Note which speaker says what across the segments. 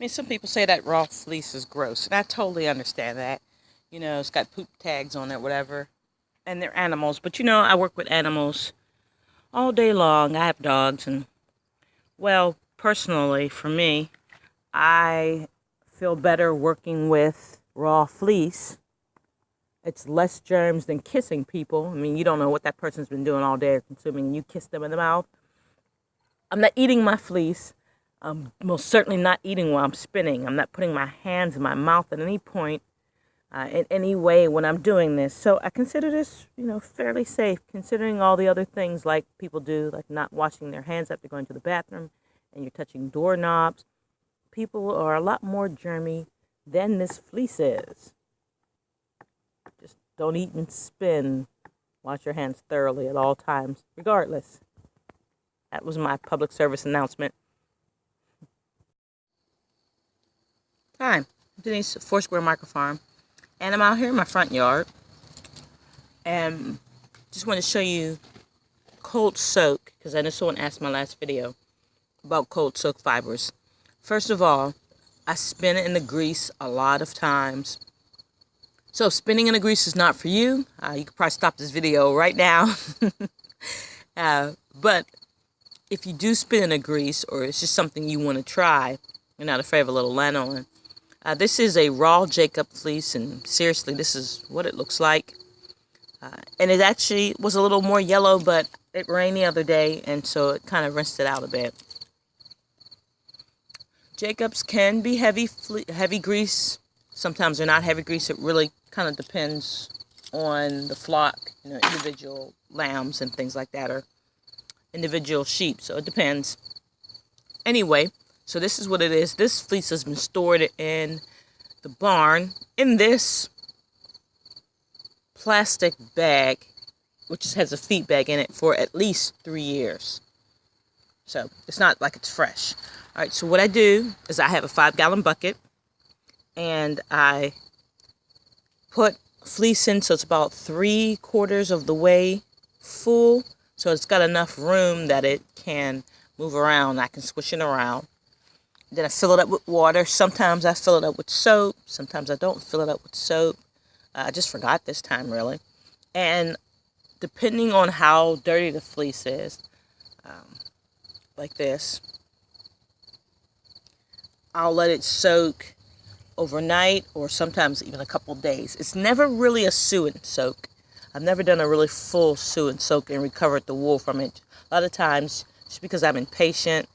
Speaker 1: mean, some people say that raw fleece is gross, and I totally understand that. You know, it's got poop tags on it, whatever, and they're animals. But you know, I work with animals all day long. I have dogs, and well, personally, for me, I feel better working with raw fleece. It's less germs than kissing people. I mean, you don't know what that person's been doing all day consuming, and you kiss them in the mouth. I'm not eating my fleece. I'm most certainly not eating while I'm spinning. I'm not putting my hands in my mouth at any point, in any way when I'm doing this. So I consider this, you know, fairly safe, considering all the other things like people do, like not washing their hands after going to the bathroom, and you're touching doorknobs. People are a lot more germy than this fleece is. Just don't eat and spin. Wash your hands thoroughly at all times, regardless. That was my public service announcement. Hi, I'm Denise, Foursquare Microfarm, and I'm out here in my front yard, and just want to show you cold soak, because I know someone asked my last video about cold soak fibers. First of all, I spin it in the grease a lot of times. So if spinning in the grease is not for you, you could probably stop this video right now. But if you do spin in the grease, or it's just something you want to try, you're not afraid of a little lanolin. This is a raw Jacob fleece, and seriously, this is what it looks like. And it actually was a little more yellow, but it rained the other day, and so it kind of rinsed it out a bit. Jacobs can be heavy grease. Sometimes they're not heavy grease. It really kind of depends on the flock, you know, individual lambs and things like that, or individual sheep, so it depends. Anyway, so this is what it is. This fleece has been stored in the barn in this plastic bag, which has a feed bag in it, for at least 3 years. So it's not like it's fresh. All right, so what I do is I have a 5-gallon bucket, and I put fleece in so it's about 3/4 of the way full, so it's got enough room that it can move around. I can swish it around. Then I fill it up with water. Sometimes I fill it up with soap. Sometimes I don't fill it up with soap. I just forgot this time, really. And depending on how dirty the fleece is, like this, I'll let it soak overnight, or sometimes even a couple days. It's never really a sew and soak. I've never done a really full sew and soak and recovered the wool from it. A lot of times, just because I'm impatient,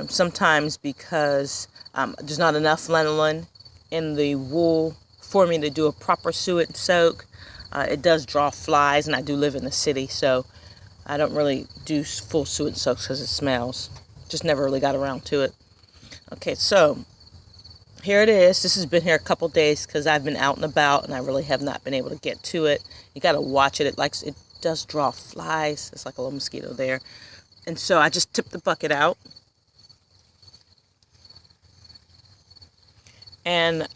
Speaker 1: sometimes because there's not enough lanolin in the wool for me to do a proper sew and soak. It does draw flies, and I do live in the city, so I don't really do full sew and soaks because it smells. Just never really got around to it. Okay, so here it is. This has been here a couple days because I've been out and about, and I really have not been able to get to it. You got to watch it. It does draw flies. It's like a little mosquito there. And so I just tipped the bucket out. And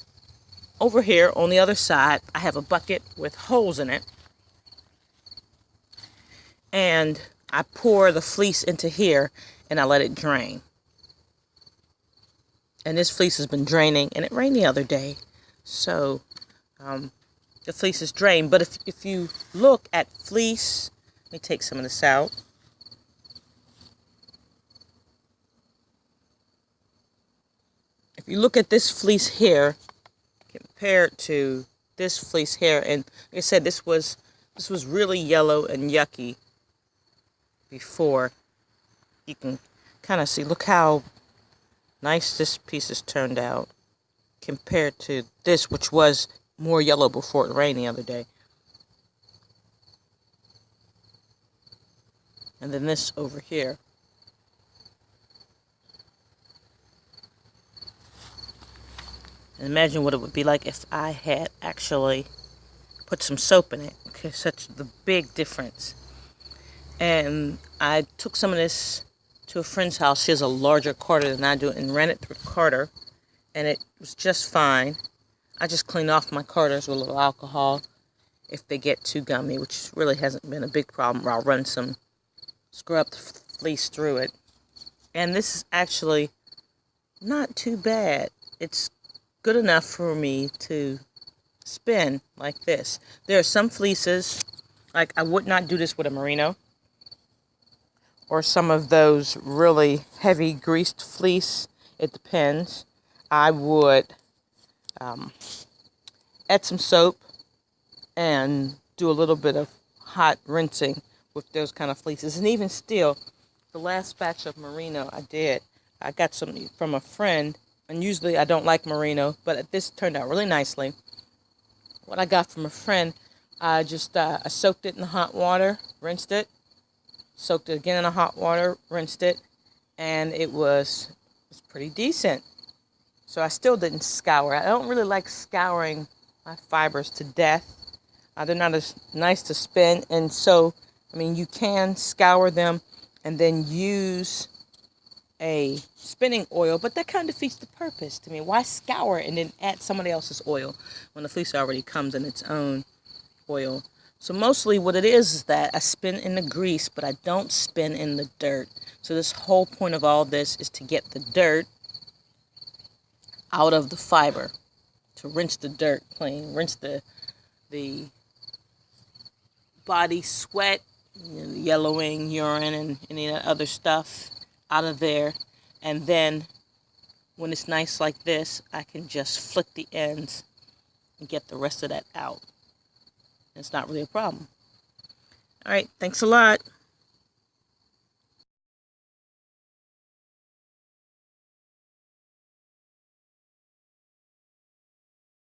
Speaker 1: over here on the other side, I have a bucket with holes in it. And I pour the fleece into here, and I let it drain. And this fleece has been draining, and it rained the other day, so the fleece is drained. But if you look at fleece, let me take some of this out. If you look at this fleece here compared to this fleece here, and like I said, this was really yellow and yucky before. You can kind of see, look how nice this piece has turned out compared to this, which was more yellow before it rained the other day. And then this over here. And imagine what it would be like if I had actually put some soap in it. Okay, such the big difference. And I took some of this to a friend's house. She has a larger carder than I do, and ran it through the carder, and it was just fine. I just clean off my carders with a little alcohol if they get too gummy, which really hasn't been a big problem. I'll run some scrub fleece through it. And this is actually not too bad. It's good enough for me to spin like this. There are some fleeces, like I would not do this with a merino, or some of those really heavy greased fleece. It depends. I would add some soap and do a little bit of hot rinsing with those kind of fleeces. And even still, the last batch of merino I got some from a friend, and usually I don't like merino, but this turned out really nicely. What I got from a friend, I soaked it in the hot water, rinsed it, soaked it again in the hot water, rinsed it, and it was pretty decent. So I still didn't scour. I don't really like scouring my fibers to death. They're not as nice to spin, and so, I mean, you can scour them and then use a spinning oil, but that kind of defeats the purpose to me. Why scour and then add somebody else's oil when the fleece already comes in its own oil? So mostly what it is that I spin in the grease, but I don't spin in the dirt. So this whole point of all this is to get the dirt out of the fiber, to rinse the dirt clean, rinse the body sweat, yellowing, urine, and any other stuff out of there. And then when it's nice like this, I can just flick the ends and get the rest of that out. It's not really a problem. All right, thanks a lot.